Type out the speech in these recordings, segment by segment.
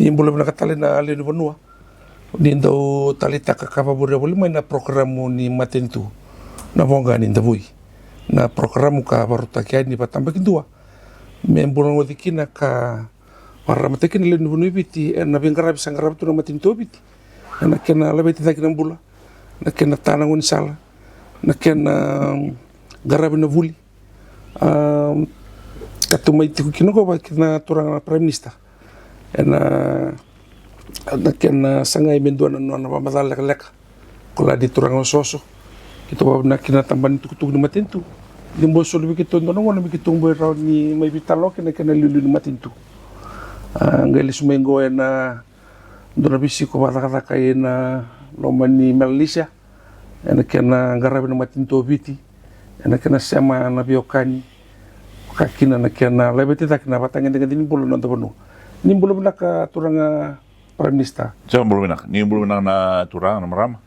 ni boleh nakatali na ali ni Vanua ni ndau talita kakapaburi wali mai na programu ni matentu na Voqa ni Davui na programu ka barutakia ni patamba kindua me boleh ngodikina ka waramatekin le ni Vanua biti na bingarabi sangarab tu na matentu biti na kena lebih tidak kena bula na kena tanangun sala na kena garabi na vuli katumai tiku kinogo ba kena turang prime minister na kena sangai menduan na pamadala leka kula di turang soso kita ba na kena tamban tuk ni matentu di boso lebih kita ndono na bikitung boy raw ni may bitalo kena lulu ni matentu ngali sumengo na dona bisi ko bata kay na loman ni Malaysia na kena garabi na matentu biti na kena sama na biokani kakina na kena lebih tidak kena batangin dengan ini bulu nonton penuh ni belum nak turang prime minister. Jangan belum nak, ni belum nak na turang na maram.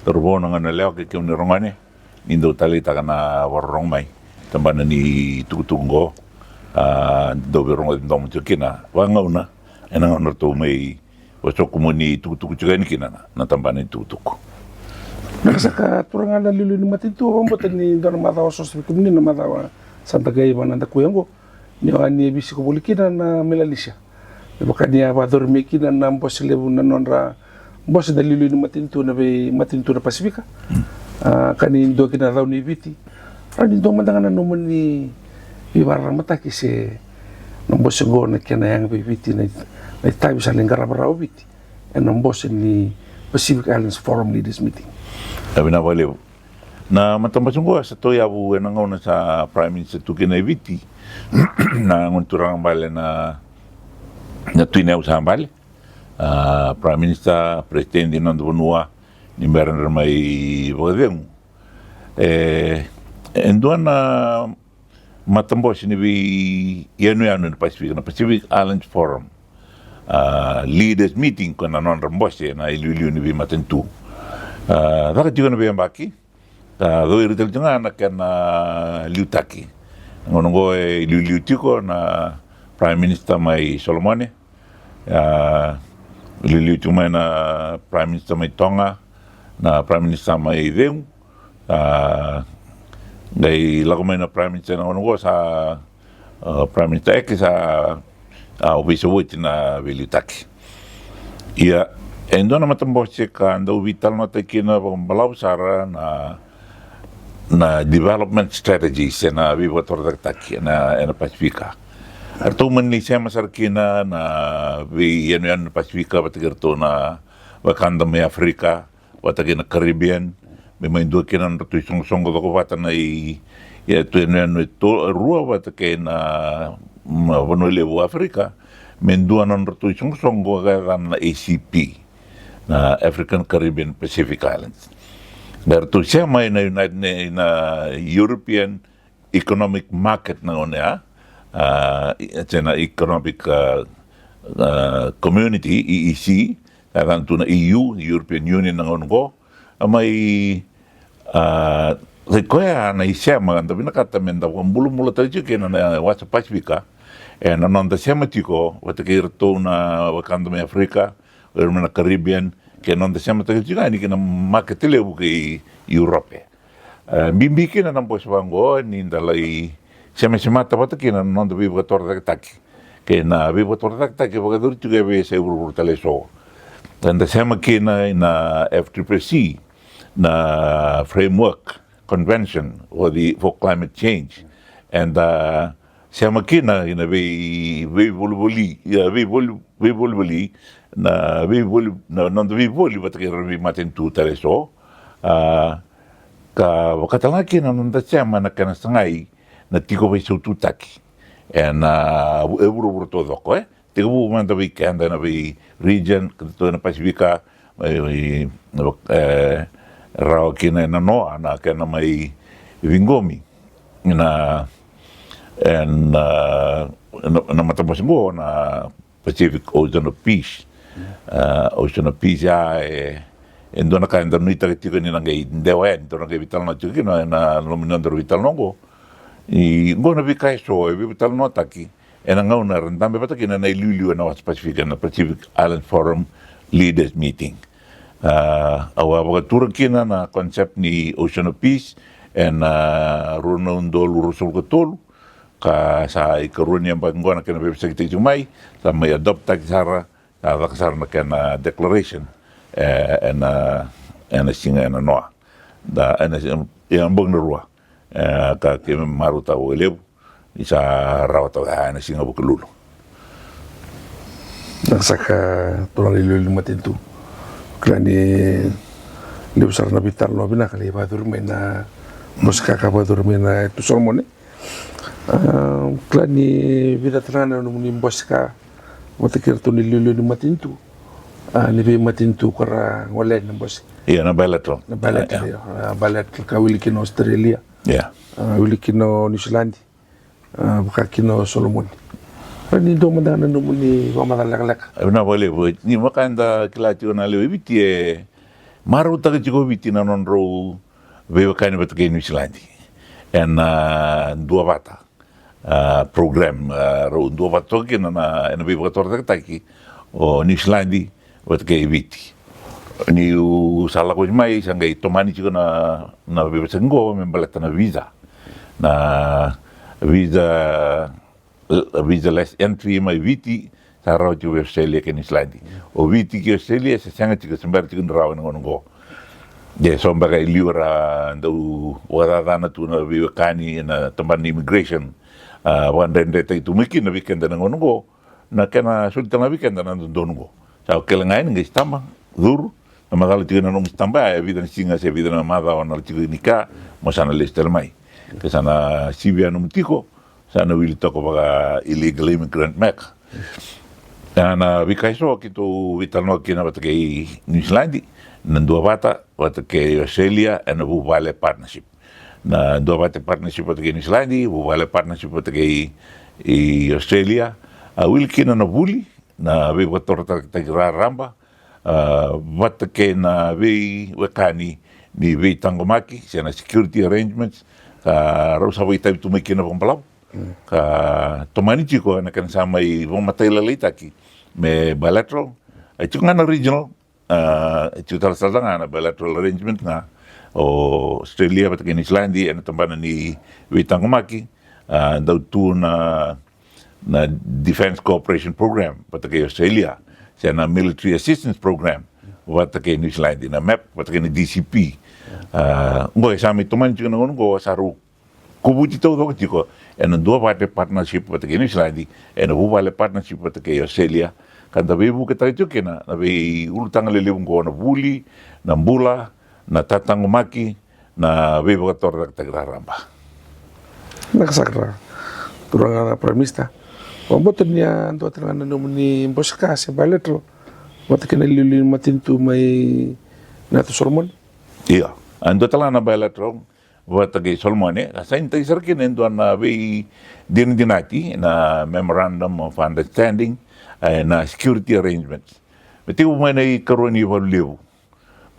Terbo na nga leo ke ni rongane. Ni do tali ta kana warong mai. Tambana ni tutunggo do berong dom kina. Wanga una ena na to mai waso komuni tutu juga ni kina na tambana ni tutuko. Nasaka turang ala lilu ni matitu ambot ni don madawa sos komuni na madawa Santa Gay bananda kuyango. Ni ani bisi ko bulikina na Malaysia. Baka niya ba dormi kina na bos lebu na nonra bos dalilu ni matintu na Pasifika kani do kina raw ni biti rani do mandangan no ni ibarang mata kise no bos go na kina yang biti na tayo sa lingkar raw biti no bos ni Pacific Islands Forum Leaders Meeting abi na wale na matambasungo sa to yabu na ngona sa prime minister tu kina biti na ngunturang bale na tuina usambale prime minister presidente non Vanua ni merana mai vodeng enduana matambos ni bi yenu no Pacific Islands Forum leaders meeting con non rambose na ilu ni bi matentu daka juga na baki do iritel junga na kana liutaki ngongo ilu tiko na prime minister mai Solomone lili cuma na prime minister mai Tonga na prime minister mai Veng dai lagu mai na prime minister na ongo sa prime minister ek sa obisa wit na vilitaki ia endo na matambo ka ndo vital no tekina balau sara na development strategies na vivo tordak na Pasifika Arto man ni siya masarkina na yan Pasifika patigerto na wakanda may Afrika watagi na Caribbean may maindo kina na to isong ko wata na to yan to ruwa watake na Vanuatu Afrika mendua na to isong ko na ACP na African Caribbean Pacific Islands darto siya may na United na European Economic Market na onya na Economic Community, EEC, tanto na EU, European Union ng ongo, may kaya na isya mga tabi nakatamenda kung bulong-bulong tayo kaya na wasa Pasifika nanonda siya matiko watakirto na wakanda may Afrika o na Caribbean kaya nanonda siya matiko ini kaya makatilew kay Europe bimbikin na ng poswango nindalay siya mata pata kina non de vivo torda taki que na vivo torda taki porque dur tu gebe se urtaleso tanda siya kina na FCCC na framework convention for climate change and siya kina ina vi volvoli na non de vivo pata que vi matentu taleso ka wakatalaki na non da siya manakana sangai na tiko vai sautu taki na eburu todo ko tiko manda vi kanda na vi region to na Pasifika rao kina na noa na kana mai vingomi na na matapasingo na Pacific Ocean of Peace ya endo na kanda nuita tiko ni ngai ndewa endo na vital na tiko na nominando vital nongo I ngona vi kai so vi vital no taki e na ngau na rantambe pata kina na iliuliu na Pacific Island Forum Leaders Meeting. Awa wakatura kina na concept ni Ocean of Peace na runa undolu rusul katolu ka sa ikaruni ang pangguan na kina bebisa kita jumay sa may adopt takisara sa takisara na kina declaration na singa na noa da yang bang narua ka kima maruta welew isa rawata na singa bukalulu nagsaka turang ilulu matintu klani libsar na bitar no bina kali ba durme na Voqa ka ba durme na tu solmone klani vida trana no ni Voqa watakir tu ni ilulu matintu ni be matintu kara wala na Voqa na bilateral bilateral ka wili kino Australia wili kino New Zealand buka kino Solomon ni do madana no ni mamadalak na wale ni makanda kilati na lewe biti maru ta ko biti na non ro ve kani bet ke New Zealand dua bata program ro dua bata ke na be bator ta ki o New Zealand bet ke biti ni sala ko mai sanga tomani ko na be sengo me balata na visa-less entry mai viti sa rau ki Australia ke New Zealand o viti ki Australia sa sanga tika sembar tika ndrawa ngo so mbaga iliura ndau wadadana tu na viwakani na tamban immigration wandende te tu miki na weekend na ngo na kena sulta na weekend na ndongo sa kelengai ngi stamba dur na madala tika na no stamba vida singa se vida na mada na tika nika mo sana listel mai ke sana sibia no mtiko sana wili toko baga illegal immigrant mek na vikaiso kitu vitano kina batake New Zealand na dua bata batake Australia na vale partnership na dua bata partnership batake New Zealand vale partnership batake Australia wil kina na buli na we batorta tagira ramba batake na we wakani ni we tangomaki sana security arrangements ka rosa we tai tu mekina pampalau ka tomani chiko na kan sama I vong matai lalita ki me bilateral itu ngana regional itu tal na bilateral arrangement nga o Australia bat New Zealand na tambana ni witangomaki daw tu na defense cooperation program bat Australia sa na military assistance program bat New Zealand na map bat ni DCP ngoy sami tomani chiko ngo saru kubuti tau tau tiko dua bate partnership bat New Zealand vale partnership bat Australia kan tabe bu kita itu kena nabe ulutang lele ngo na buli na mbula na tatangomaki na bebo kator tagra ramba nakasakra turang premista pambotan niya anto tangan no ni Voqa se bilateral watakena lili matintu mai na tu Solomon iya ando talana bilateral watake Solomone sa intay sarkin endo na be dinati na memorandum of understanding na security arrangements beti umay na karoni valulew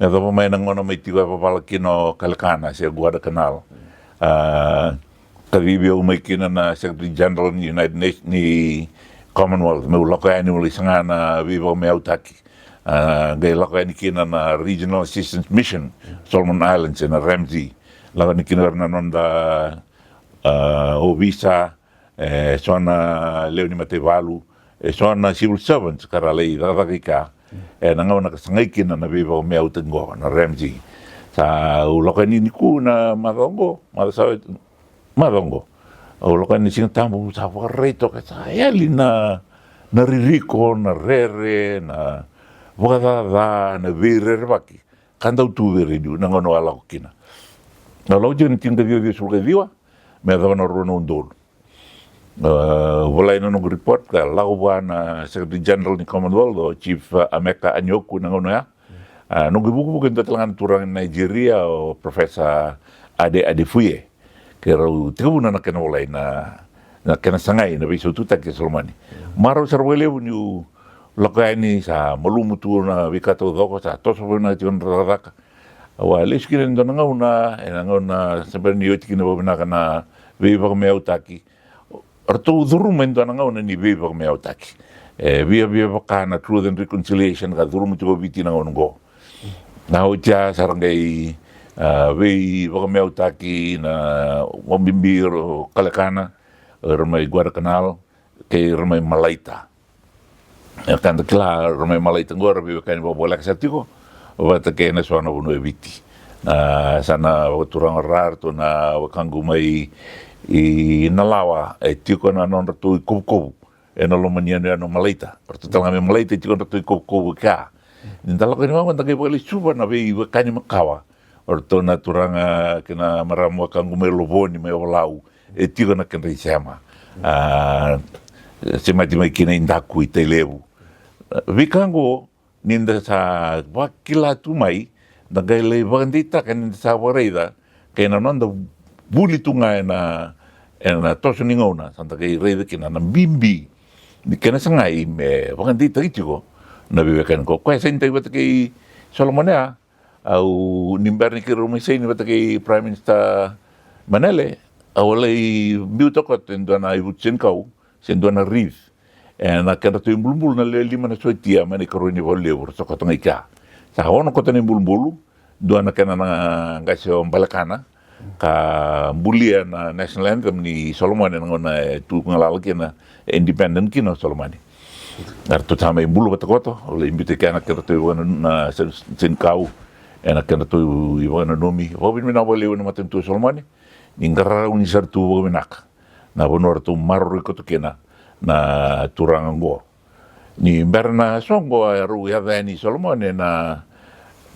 na dapat may nangono may tiwa papalakino kalkana sa Guadalcanal karibia umay kina na Secretary General ni United Nations ni Commonwealth may ulako annual isanga na viva may autaki gay lako ni kina na Regional Assistance Mission Solomon Islands na Ramsey laga ni kinarna nonda visa sona leoni matevalu sona civil servants karalei dadakika nanga na kasangai kina na biba me autengo na Ramsey sa uloka ni ku na madongo uloka ni sing tambu sa reto ka sa yali na ririko na rere na wadada na virer baki kandau tu veridu nanga no ala kina na lo jeng tinga dia sulga diwa me da na rono ndol volay no report ka lawa na Secretary General ni Commonwealth o Chief Ameka Anyoku na ngono ya no gibuku bukan talangan turang Nigeria o Professor Adefuye kero tibu na kena volay na kena sangai na biso tuta ke Solomani maro sarwele ni lokani sa malumutu na wikato doko sa toso na tion radaka awalis kiren do nga una sebenarnya yoti kina bobina kana viva me utaki Orto dhurumen do nanga ona ni viva me autaki. Via Voqa na Truth and Reconciliation ka dhurumu tuko viti na ongo. Na otia sarangai vei Voqa me autaki na Wambimbir o Kalekana ramai Guadalcanal ke ramai Malaita. Kanda kila ramai Malaita ngora viva kani bobolak satiko wata ke na swana bunu viti. Sana turang rar to na wakangu mai I nalawa tiko na non ratu I kubu na lomania no Malaita. Orto tala me Malaita tiko ratu I kubu ka. Nintala ko ni mama tagay pali suba na be kani makawa. Orto na turanga kina maramu wakangu mai loboni mai olau tiko na kena isema. Semati mai kina indaku I televu. Vikango ninda sa wakila tu mai tagay lei bagandita kan ninda sa wareida kena nonda buli tunga na toso ni ngona santa kei reide kina na bimbi ni kena sangai me wakandita itiko na biwekan ko kwa senta wata kei Solomonea au nimberni ki rumisei ni wata kei Prime Minister Manele au lei biutokot endona ibutsen kau sendona riz na kena tu imbulbul na le lima na soitia mani karuni volle urso kotonga ika sa ono kotone imbulbulu doana kena na ngasio balakana ka bulia na national anthem ni Solomon ngona tu ngalala kena independent kina Solomon arto tama bulu batakoto le imbite kana kerto na sen kau ena kena tu iwana nomi obin mina bole una maten tu Solomon ningara uni sartu bomenak na bonor tu marro ko kena na turango ni berna songo ru ya veni Solomon na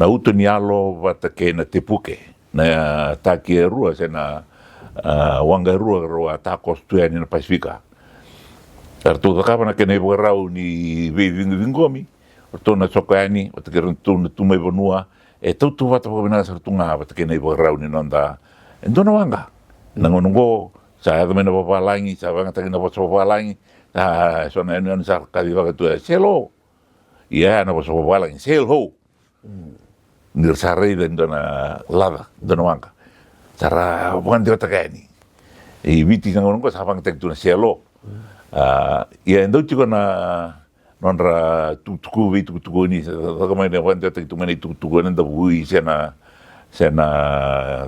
utuni alo batakena tepuke na taki rua sena wanga rua takos tuani na Pasifika. Arto takapa na kene rau ni vingomi, arto na sokani, watakiran tu mai bonua, tu wata pabina sartunga watakene rau ni nonda. Endona wanga, nangonongo sa adame na papalangi, sa wanga takina papalangi, so na enu sa kadiwa tu selo. Ia na papalangi, sel ho. Nirsarei dan dona lava dona wanga cara bukan dia takani viti nang ko sabang tek tuna selo ia endo tiko na nonra tuku ni kamai ne bukan dia tek tuna tuku na Davui sena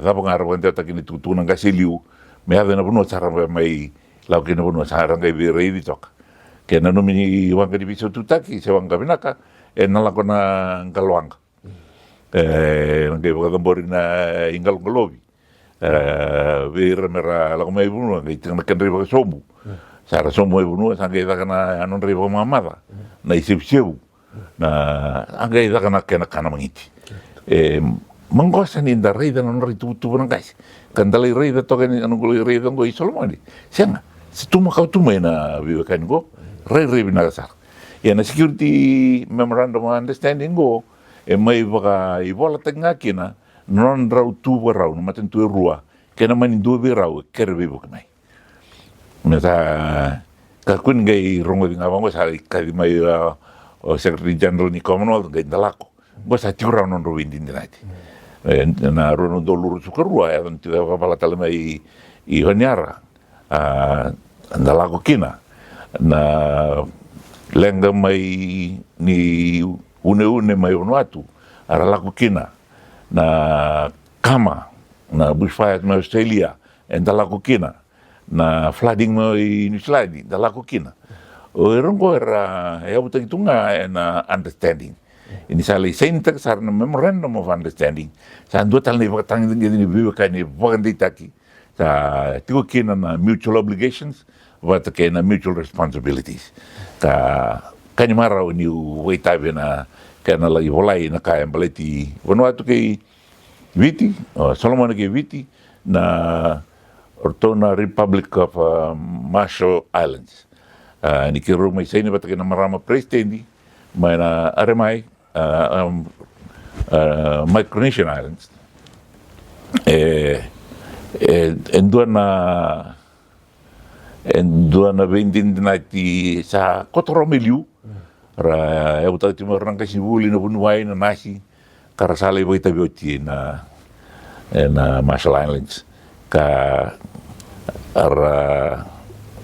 kapang arwan dia takini tuku nang kasiliu me ave na buno cara mai lau kena buno cara ngai virei di tok kena no mini wanga di biso tutaki se wanga binaka nala kona ngalwanga ngai bagambori na ingal ngalobi vera mera la come buno ngai tena kan riba somu sara somu buno sangai da kana anon riba mamada na isipsiu na angai da kana mangiti manggosa ni da reida non ritu tu buno guys kan dalai reida to kan anon golo reida ngo Solomon senga situma kau tu mena viva kan go bina sar ya na security memorandum of understanding go mai baka ibola tenga kina non rau tu rau no maten tu rua kena mani du rau kerbe bu mai meta ka kun gai rongo dinga bango sa ka di mai o secretary general ni commonwealth gai dalako bo sa ti rau non ro indin dinati na ro non do luru su rua ya non ti da pala tale mai I honiara dalako kina na lenga mai ni une mai Vanuatu ara laku kina na kama na bushfires mai Australia enda laku kina na flooding mai New Zealand da laku kina o rongo era buta tunga na understanding ini sali center sarna memorandum of understanding sa dua tal ni batang ni biwa kani baganditaki sa tiko kina na mutual obligations wata kena mutual responsibilities ka kanyamara ni waitabe na kana lagi volai na kaya baleti Vanuatu ke viti Solomon ke viti na Ortona Republic of Marshall Islands ni ke rumai sai ni batake na marama prestendi mai na aremai Micronesian Islands enduana vendin dinati sa kotoro miliu ra eu tati morang kasi buli na bunuai na nasi karasale boy tabioti na Marshall Islands ka ara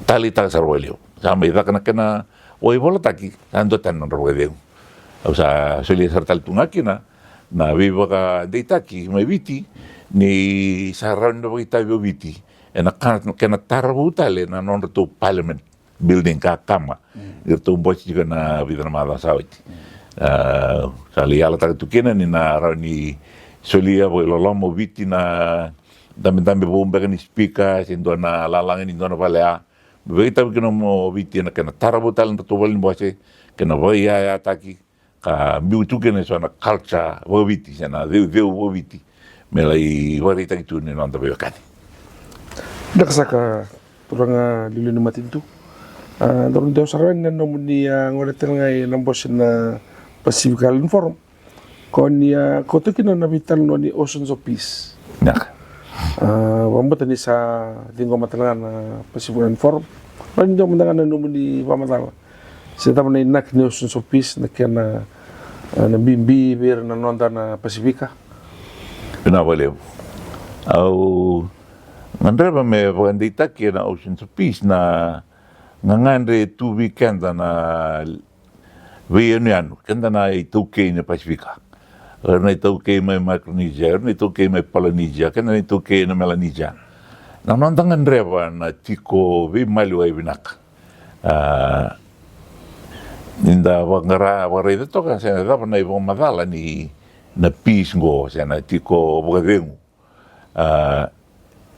tali ta sarwelio sama ida kena oi bola taki ando tan no rwedeu o sa soli sartal tungaki na viva ka deitaki mai viti ni sarando kita viti ena kena tarabutale na non to parliament building ka kama itu bochi na vida na mala sauti sali ala ta tukena ni na rani solia bo lomo viti na dambe bomba ni speaker sindo na lalang ni dona valea beita que mo viti na kena tarabutal na to bolin boche kena vai ya taki ka miutu kena so na culture bo viti na deu bo viti me lai varita itu ni nanda bekani Nakasaka turang lilin matintu. Dorong daw sarang na nomuni ngoletel ngay nambos na Pacific Island Forum. Kon ya koto kina nabitan no ni Oceans of Peace. Nak. Wambot ni sa dinggo matalangan na Pacific Island Forum. Ran daw mandangan na nomuni pamatala. Sa tama na inak ni Oceans of Peace na kaya na bimbi bir na nonda na Pasifika. Pinawalew. Au ngandra me bandita que na Oceans of Peace na ngangandre 2 weekend na Vieniano, kenda na ituke na Pasifika. Na ituke may Micronesia, na ituke may Polynesia, kenda na ituke na Melanesia. Na nondangan reba na tiko vi malu ay binak. Ninda wangara warida to kan sa dapat na ibang madala ni na peace go sa na tiko bogadengu.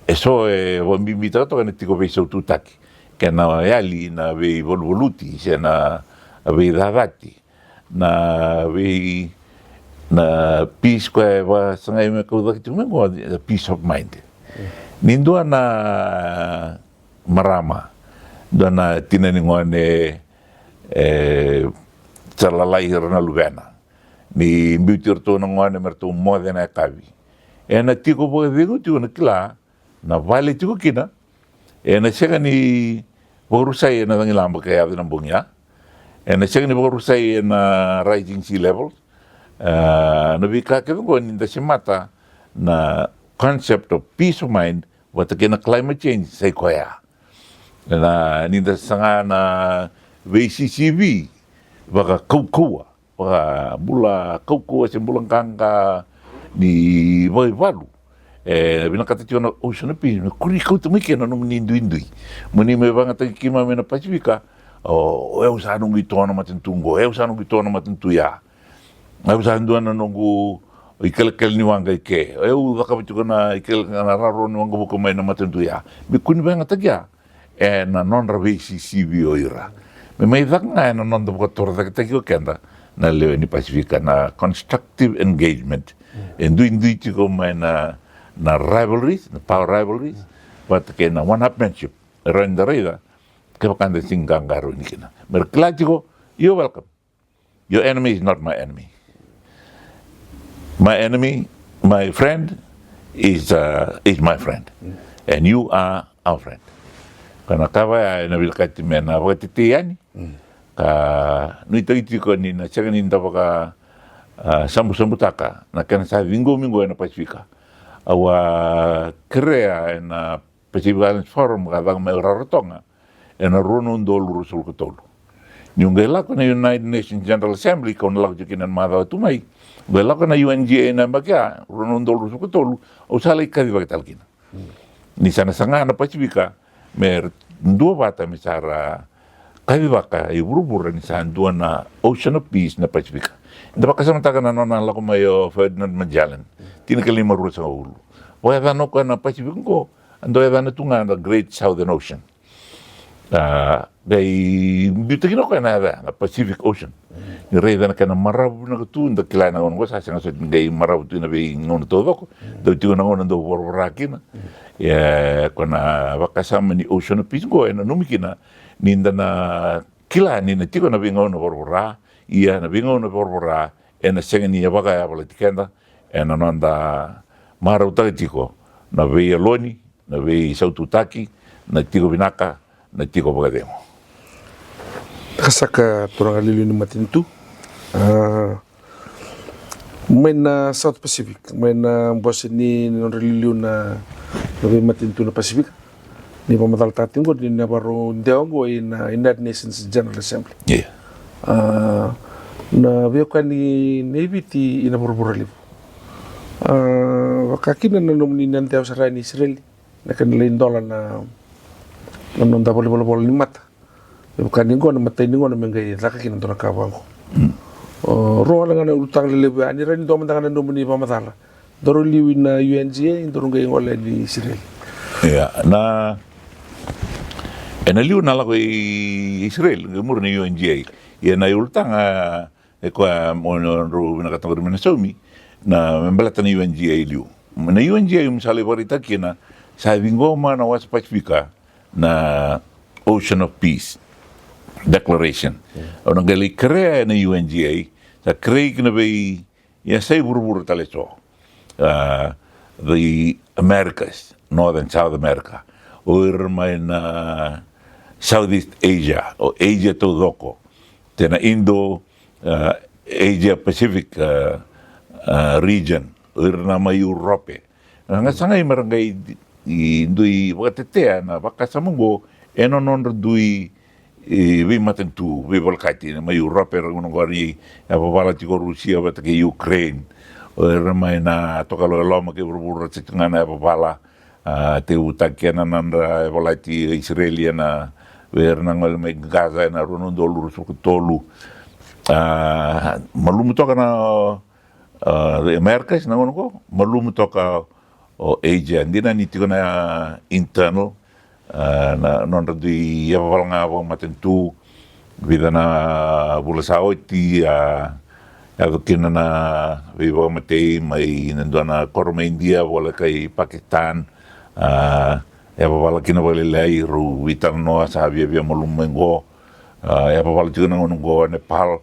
Eso wambimita to kan tiko beso tutaki. Kena yali na vi volvoluti sa na vi davati na vi na peace ko wa sangay me ko dakit mo peace of mind. Nindua na marama dona tinaningone talalai na lugana ni mbitir to ngone merto modena kavi ena tiko bo digo tiko nakila na vale tiko kina ena chega ni borusai na ngilamba kaya na bungia ena chega ni borusai na rising sea level na bika ke ngo ni simata na concept of peace of mind what again climate change sai koya na ni sanga na VCCV baka kau baka bula kau se bulang kangka ni vai valu bina kata tiona ocean peace kuri kau tu mike na no indui muni me banga ta kima me na Pasifika o eu sa nungu tona matentungo eu sa nungu tona matentuya eu sa nduana nungu ikel ni wanga ike eu baka bituna ikel na raro ni wanga buko mai na matentuya bikuni banga tagia na non VCCV oira me mai danga na non do kotor da kiko kenda na leo ni Pasifika na constructive engagement indui tiko mai na rivalries na power rivalries but ke na one upmanship around the radar ke bakan de singangaro ni kina merklatigo you're welcome your enemy is not my enemy my friend is my friend and you are our friend kana kawa na bilkati mena watitiani ka nuito itiko ni na chega ni ndabaka sambu taka na kana sa mingo na Pasifika awa krea na Pacific Islands Forum kadang me rarotonga na rono ndolu rusul kotolu nyungela ko na United Nations General Assembly ko na lakinan madaw tumay gela ko na UNGA na bagya rono ndolu rusul kotolu o salay kadiba talkina ni sana sanga na Pasifika mer dua bata misara kavivaka iburubura ni sa dua na Ocean of Peace na Pasifika. Dapat kasama taga na nona lako mayo Ferdinand Magellan. Tinakali maruro sa ulu. Waya dano ko na Pasifika ko ando ya dano tunga na Great Southern Ocean. Dai bitagino ko na Pacific Ocean. Ni rei dana kana marabu na tu nda kila na ngo sa sanga so ngai marabu tu na be ngono todo ko. Do tu na ngono do borborakina. Ya kona wakasama ni Ocean of Peace ko na numikina ninda na kila ni na tiko na bingo na borbora ia na bingo na borbora na senga ni baka ya politikenda na nanda mara utakitiko na be loni na be saututaki na tiko binaka na tiko bagademo kasaka turang alilu ni matintu main na South Pacific main na bos ini non relilu na be matintu na Pacific ni pamadal tatingo ni na baru ndeongo in United Nations General Assembly. Yeah. Na vioka ni neviti ina burbura livu. Wakakina na nomni nandeo sarai ni Israeli na kanila indola na nonda bol ni mata. Bukan ningo na mata ningo na mengai zakakina dona kawango. Roa na ngana utang lelebu ani ran do mandanga na nomni pamadala. Doro liwi na UNGA doro ngai ngole ni Israeli. Yeah, na liu na lako i Israel ngemur ni UNGA. Ia na ultanga kwa mono na katong Minnesota na membelata ni UNGA liu. Na UNGA misale barita kina sa vingoma na was Pacifica na Ocean of Peace Declaration. Ona gali krea na UNGA sa krea kina bei ya sai burburu taleso. The Americas, North and South America, or na Southeast Asia, o Asia to Doko, tena Indo, Asia Pacific region, or na may Europe. Nga sangay marangay indui wakatetea na bakasamungo, eno non dui vi matentu, vi volkati, na may Europe, rangunong gari, apapalati ko Rusia, batake Ukraine, or may na tokaloloma ke burbura tsikangana apapala, te utakiana nanda volati Israelia na ver nangol me Gaza na runun dolu rusu tolu malum toka na the Americas na ngono malum toka o Asia ndina ni tikona internal na non di ya valanga vo matentu vida na bulasauti kina na vivo matei mai nandona korma India vola kai Pakistan ya papala kina wale lai ru witan noa sa via malumengo ya papala juga ngongo Nepal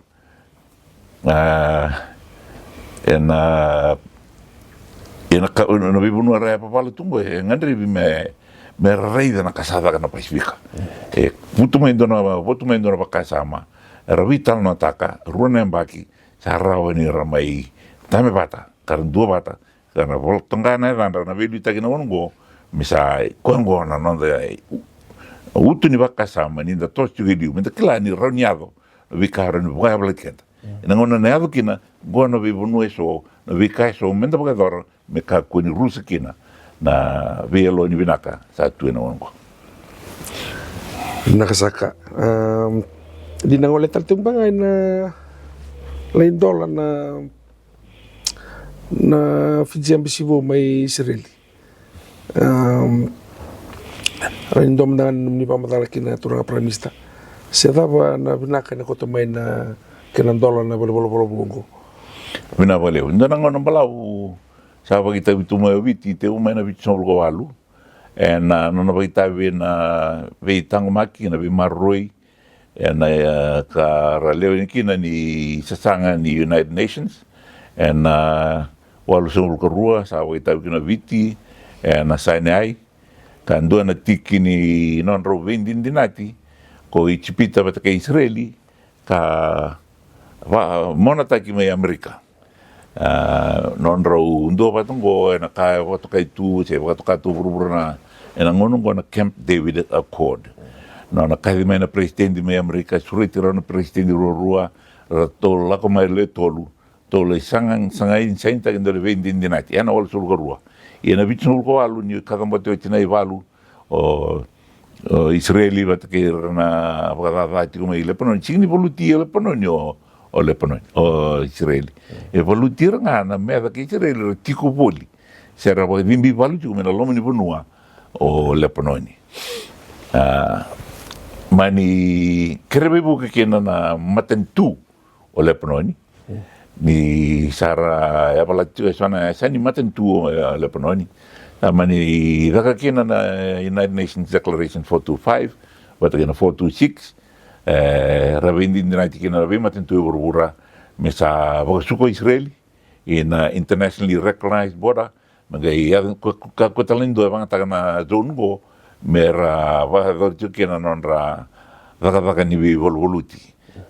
ena vivo no re papala tungo ngandri bi me reida na kasada kana Pasifika putu mendona bakasama era vital no taka runa mbaki sa rawa ni ramai tame bata karena dua bata karena vol tengana na velu takina ngongo misai kongo na nonde utu ni bakasama ni da tos jugidiu menta kila ni roniado vikaro ni buka blekenda na ngona na yado kina gono vi bunu eso na vikaso menta bakador me ka kuni rusa kina na velo ni binaka sa tu na ngongo nakasaka di nangole taltumbangay na lain dola na Fiji Embassy may Israeli. Random na ni pamadala kina turang Prime Minister. Siya ba na binaka na kotomay na kinandola na bolo bungo. Binabaliw. Hindi na nga nang balaw. Sa pagkita tumayo biti, te umay na biti sa walu. And no pagkita na veitang maki na bimaroy. And karalew ni kina ni sasanga ni United Nations. And walu sa ulkarua sa pagkita kina biti. Na sainai kando na tiki ni non rovin din dinati ko ichipita bata ka Israeli ka monata ki may Amerika non ro undo patungo na ka wato kai tu se wato ka tu burburna ena ngono na Camp David Accord na ka may na presidente may Amerika suritiro na presidente rua to la ko may le tolu to le sangai senta kendo le vendin dinati ana wal sul rua ina bitnul ko alu ni kagambato tina ivalu o Israeli batke na bagati kuma ile pono chini voluti ile pono o le pono o Israeli e voluti nga na me da ke Israeli tiko boli sera bo bimbi valu kuma na lomo ni bonua o le pono ni mani krebe bu ke na matentu o le pono ni sara ya palatu sana sani matentu le pononi mani dakakina na United Nations Declaration 425 watagina 426 ravindi dinati kina ravi matentu burbura mesa basuko Israeli in internationally recognized border magai ya ko talendo bang tagana zongo mera va dorju kina nonra dakaka ni voluti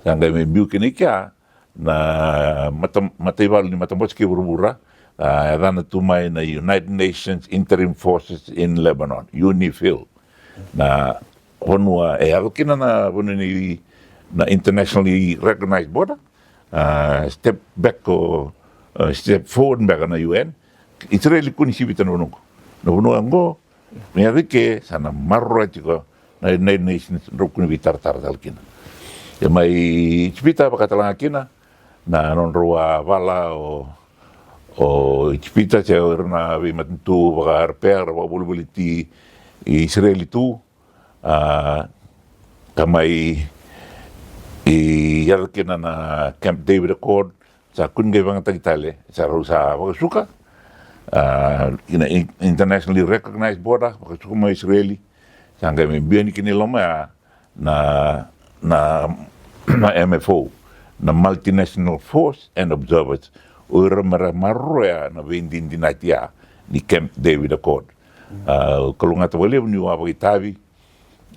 sanga me biukini kya na mataival ni matamboski burbura dana tumay na United Nations Interim Forces in Lebanon, UNIFIL. na honua e alo kina na wanu ni na internationally recognized border step back o step forward back na UN Israeli kuni sibita na wanu ngo me avike sana marro tiko na United Nations rukuni vitar tar kina ya mai sibita pakatala kina na non roa vala o Itipita se na vi matentu baka repair wa bulbuliti Israeli tu kamai i yarkina na Camp David Accord sa kunge bang tagitale sa rusa baka suka ina internationally recognized border baka suka mo Israeli sanga me biani kini loma na MFO na multinational force and observers ora marroya na vendin dinatia ni Camp David Accord kalunga tawale ni wa bagitavi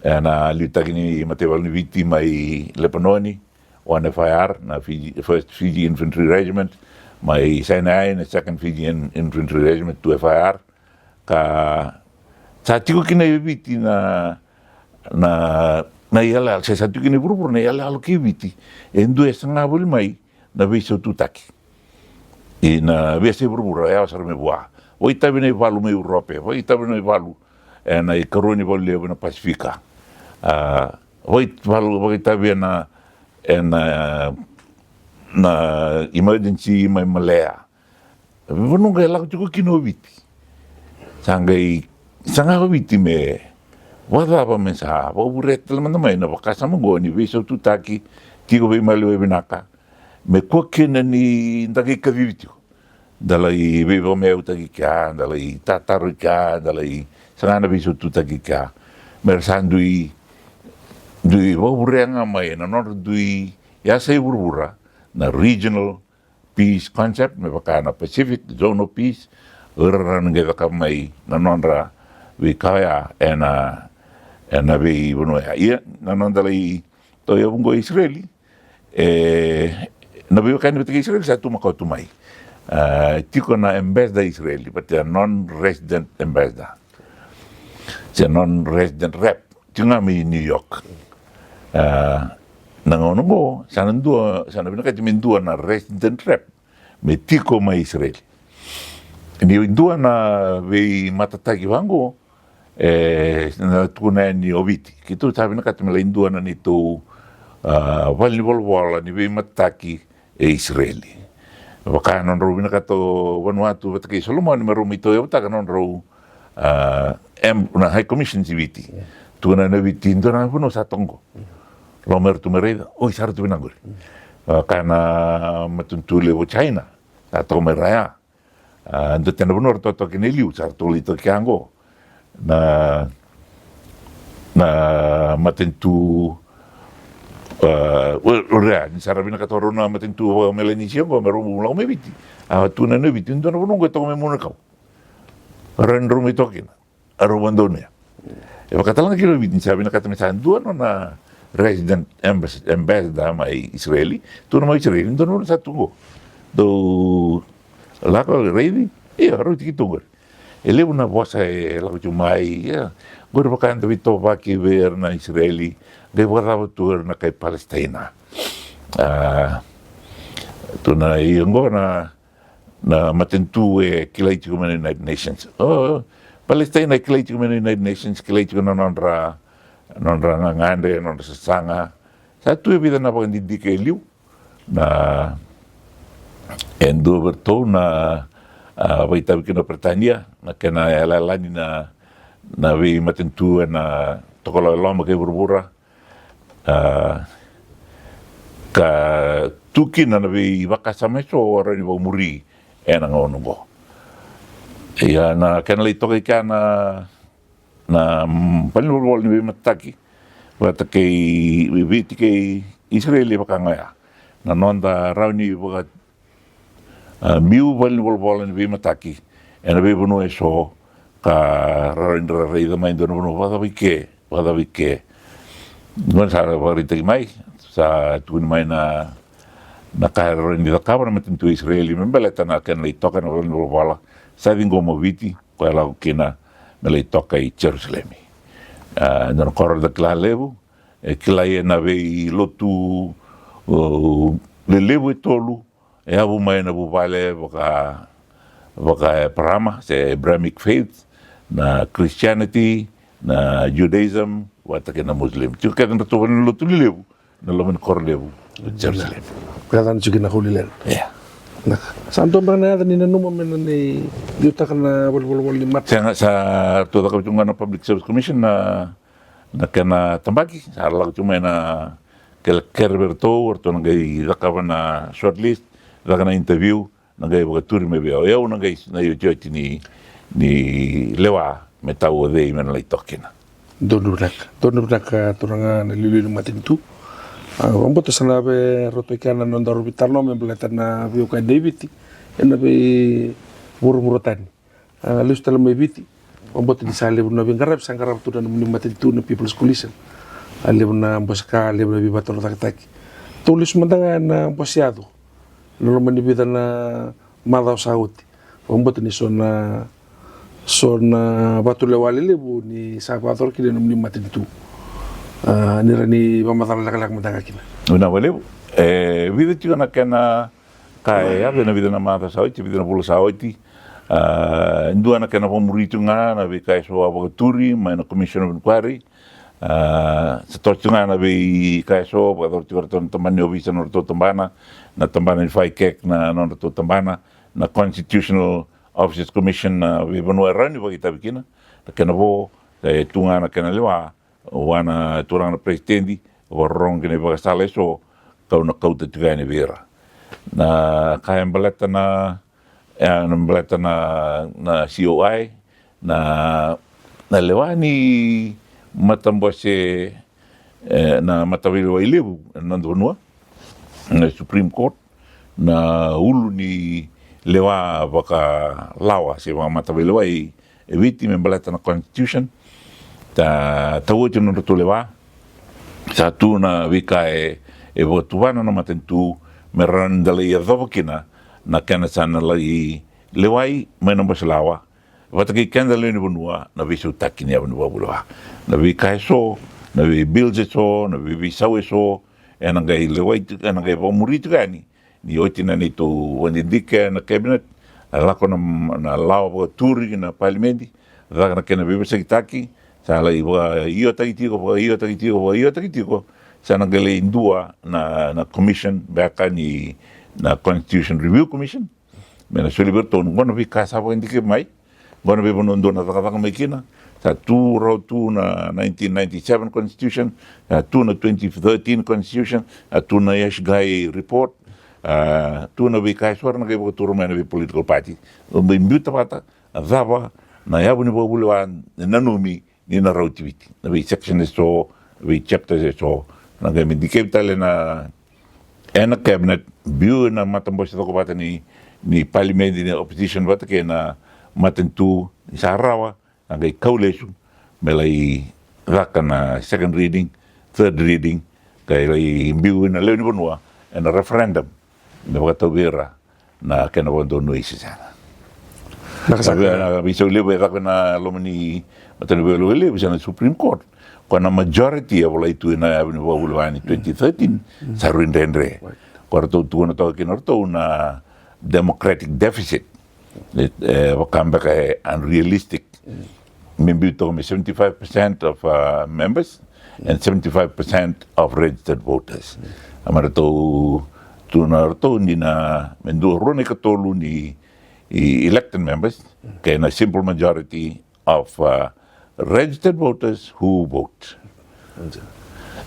na litagini matewal ni viti mai Lebanoni one FIR na first Fiji Infantry Regiment mai Sinai na second Fiji Infantry Regiment 2 FIR ka satiku kina viti na yala sa satiku kina burubur na yala aloki viti endu esanga buli mai na viso tutaki ina vese burbura ya sarme bua oi tabi nei valu me Europe oi tabi nei valu na i karoni volle na Pasifika oi valu tabi na emergency mai Malaya vonu ga la tuku kinoviti sanga viti me wada ba mensa ba buret teman mai na bakasa mo ni viso tutaki tigo be malu binaka me kokena ni ndaki kavivitio dalai vivo me utaki ka dalai tataru ka dalai sangana viso tutaki ka mersandui dui vorenga mai na nor dui ya sei burbura na regional peace concept me bakana Pacific zone of peace urran ge mai na nonra vi kaya ena vi bueno ya na nondalai to yo bungo Israeli na veo kan betul Israel satu makau tumai tiko na ambassador Israeli but they are non-resident ambassador they are non-resident rep tinga mi New York na ngono mo sana bina kati mindua na resident rep me tiko mai Israeli ni indua na ve matatagi wango na tukuna ni obiti kitu sabi na kati mala indua na nito wala ni ve mataki Israeli baka non ro bina kato Vanuatu bataki Solomon ni maru mito yo taka non ro na high commission civiti tu na viti ndona puno sa tongo Romer tu mereda oi sar tu binanguri kana matuntule wo China sa to meraya ndo tena bunor to kineliu sar to lito kiango na matentu ora ni sarabina katoro na matentu melanisio go meru mulau mebiti tu na nebiti ndo no ngo to me monakau renro mi tokina aro bandonia e bakatala kilo biti sabina katame sandu na resident ambassador mai Israeli tu no mai Israeli ndo no sa tungo do la ko reidi aro tikitungo ele una voce la mai gor bakanda vito vaki ver na Israeli de guardava tu na kai Palestina tu na iongo na matentu kilaiti kuma United Nations Palestina kilaiti kuma United Nations kilaiti kuma nonra ngande nonra sanga satu vida na pagindi ke liu na endo berto na baita bikino Britania na kena lalani na vi matentu na tokola lama ke burbura ka tuki na vi vakasame so ora ni muri ena ngono ya na kena le toki kana na palwol ni mataki wata ke viti ke Israeli vakanga na nonda rauni vaka miu palwol ni mataki ena vi bono eso ka rarindra reida mai dono bono vada vike non sa varita mai sa tu mai na karo ni da kabra metentu Israeli membeleta na ken le toka no wala sa vingo moviti ko la kina me le toka I Jerusalem Nona kora da kila levu, kila e na vei lotu le levu e tolu, e avu mai na vuvale Voqa parama, se Abrahamic faith, na Christianity, na Judaism, watake na Muslim. Tiu kaya na tuwa na lotu le levu, na loman kora levu, Jerusalem. Kaya na sige na Holy Land. Yeah. Saan doon ba na yata ninanuma mena ni liuta ka na wal ni mat? Sa tuwa ka na Public Service Commission na kena tambaki, sa alag cuma na kerberto, orto na gay dakawa na shortlist, daka na interview, na gay wakaturi me beo. Eu na gay na yu joiti ni lewa me tau o dei mena lai tokina. Doon ka turanga na lililu matin tu. Wamboto sana be roto ikana non daru bitarno me belata na Voqa David ena be buru tani. Lus tala me biti. Wamboto di sa lebu na bingarap sangarap tu na matin tu na People's Coalition. Lebu na bosaka lebu na bibator takataki. Tulis mandanga na bosiado. Lolo manibida na madao sauti. Wamboto ni sona batu lewali lebu ni sabator kile na matin tu. Nira ni pamatala lakalak matanga kina. Una wale, vida tika na kena kai ave na vida na mata sauti, vida na pula sauti. Ndua na kena pamuritu nga na vi kai so avokaturi, mai na Commission of Inquiry. Sa tortu nga na vi kai so, pagkator tika raton tambani ovisa na rato tambana, na tambana ni fai kek na non rato tambana, na Constitutional Officers Commission na vi banua rani wakita vikina, na kena vo, tunga na kena lewa, wana turang na presidenti warong kene bakasala so kau na kau tuga ni vera na kaya baleta na COI na lewani matambose na matawili wa ilebu nandonua na Supreme Court na ulu ni lewa baka lawa se matawili wa eviti me baleta na Constitution tau atu no roto lewa sa tu na vika e votuana na matentu me randala ia dhovokina na kena sana lai lewai me na basalawa wataki kenda leni bunua na visu takini ya bunua bulawa na vika e so na vi bills e so na vi visau e so e na ngai lewai e na ngai vomuritu gani ni oitina ni tu wanindike na cabinet lako na lawa turi na parliamenti na kena vivasakitaki sala iyo takitiko sana gale indua na commission baka ni na Constitution Review Commission mena soliberto ngono vi kasa bo indike mai ngono vi bono ndona taka mai kina sa tu na 1997 Constitution tu na 2013 Constitution tu na Yashgai report tu na vi kasa na gebo turu mena vi political party mbe mbuta pata azava na yabu ni bobulewan nanumi ni na rautiviti na vi section so vi chapters so na ga mindikeptale na cabinet biu na matambos to ko ni parliament ni opposition bata ke na matentu sa rawa na ga kaulesu melai raka na second reading third reading kai lai biu na leuni bonua na referendum me bata vera na ke na bondo no isisa na biso lebe raka na lomani matanu belo lebe sa Supreme Court kona majority of lai tu na avenue wawulwani 2013 sa rindendre kwarto tu na to kinorto na democratic deficit wakamba ka unrealistic maybe to 75% of members and 75% of registered voters amara to na to ni na mendo rone ka tolu ni elected members kaya na simple majority of registered voters who vote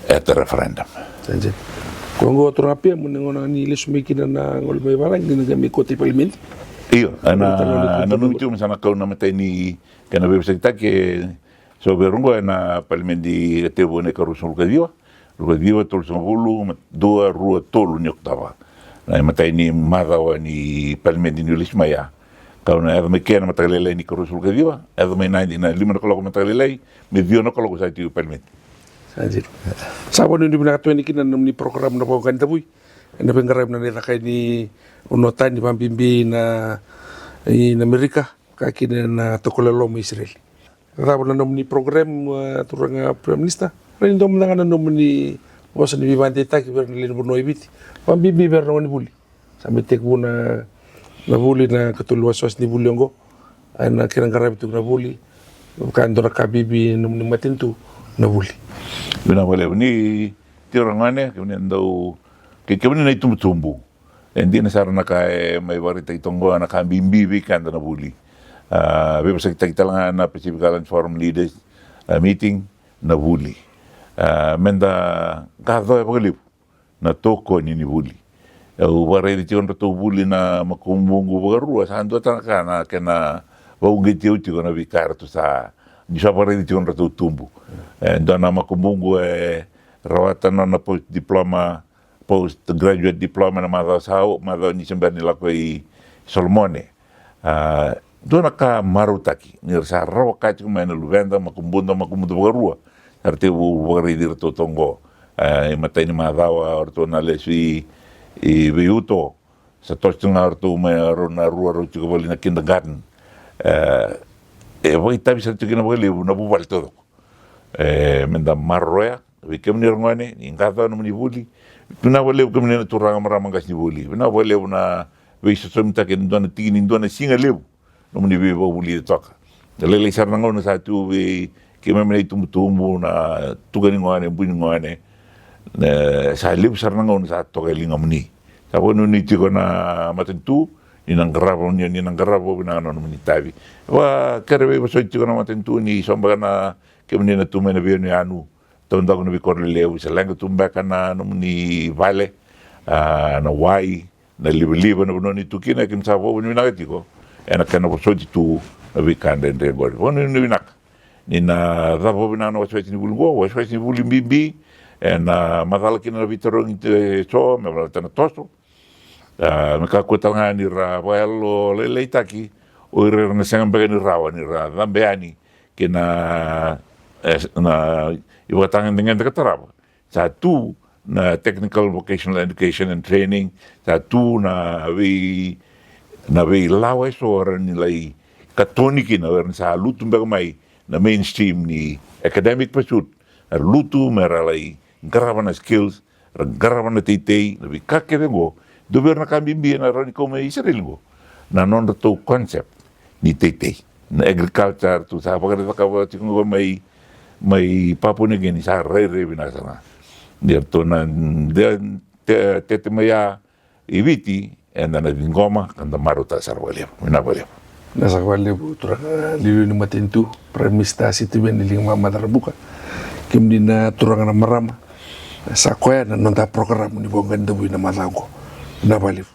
at the referendum. Kung go to rapia mo nang ni lesumikina na ngol may balang ni nagami ko ti parliament. Iyo, nanumiti mo sana kau na matay ni kana website ke so berungo na parliament di tebo ne karusul kadiwa. Rugadiwa tol sambulu dua rua tolu nyoktava. Na matay ni madawa ni parliament di Lismaya. Kau na ada mekena matagalelay ni karusul kadiwa. Ada may na lima na koloko matagalelay, medyo na koloko sa itiyo parliament. Sajir. Sawa ni binakatwa ni kinan ni program na Voqa Davui. Na pengarap na nila kay ni unotan ni pampimbi na Amerika kakin na tokolalo mo Israel. Tabo na nomni program turang Prime Minister. Rin dom na nga nomni was ni Vivante Taki ver ni Lino Ibiti. Pambibi ver na ni Buli. Sampai tek na Buli na katuluwas was ni Buli ngo. Ay na kirang karab tu na Buli. Kan dora kabibi nomni matintu na Buli. Bina wale ni tirangane kemudian daw kemudian na tumbu. Hindi na sarana kay may warita itong na kambimbibi kan na Buli. Bebas kita lang na Pacific Island Forum Leaders meeting na Buli. Menda kahdo ay pagalip na toko ni Buli. Waray di tiyon rato Buli na makumbungu bagarua sa hando tanaka na kena waugit tiyo na vikar to sa di sa waray di tiyon rato tumbu. Ndo na makumbungu rawatan na postgraduate diploma na madao ni sembar nila ko Solomone. Doon ka marutaki ngir sa rawa kati kumain na luvenda makumbundo bagarua arte wari dir to tongo matay ni madawa orto na lesi beuto sa tostung orto mayroon na ruwa chiko bali na kindergarten wai tabi sa chiko na bali na bubal todo menda marroya bikem ni rongane ingkata no ni buli tuna bali kem ni turang maramang gas ni buli na bali na wisa somta ken dona tinin dona singa lebu no ni vivo Buli de toka. Lele sarnango na sa tu ke me tumbu na tugani ngone buni ngone sa lib sarnango na sa toka linga muni. Sa no ni tiko na matentu ni nang grabo na no ni tabi. Wa karebe so tiko na matentu ni somba na ke meni na tume na bi ni anu. Tonda ko na bi korleu sa langa tumba kana no ni vale na wai na libe no ni tukina kim sa bo ni na tiko. Ena kana posoti tu vikanda ndre gori wonu ni nak ni na davo bina no sweti ni bulgo wa sweti ni buli bibi ena magala kina vitoro ni so me bala tana toso me ka ko tanga ni ra walo le taki o re na sanga ni rawa ni ra dambeani kina na iwa tanga dengan kataraba sa tu na technical vocational education and training sa tu na we lawa so ni lai katoniki na wer sa lutu mai na mainstream ni academic pursuit lutu meralai garavana skills garavana titei na bi kakerengo do ber na kambimbi na rani ko mai israelingo na non to concept ni titei na agriculture tu sa pagare ka ba tingo mai papune geni sa re bina sana dia to na tete maya ibiti enda na ngoma kanda maruta sarwalem minabale nasa kwale tura lilu ni matentu Prime Minister Sitiveni Rabuka kim na turang na marama sa kwaya na nonta program ni bongan Davui na malago minabale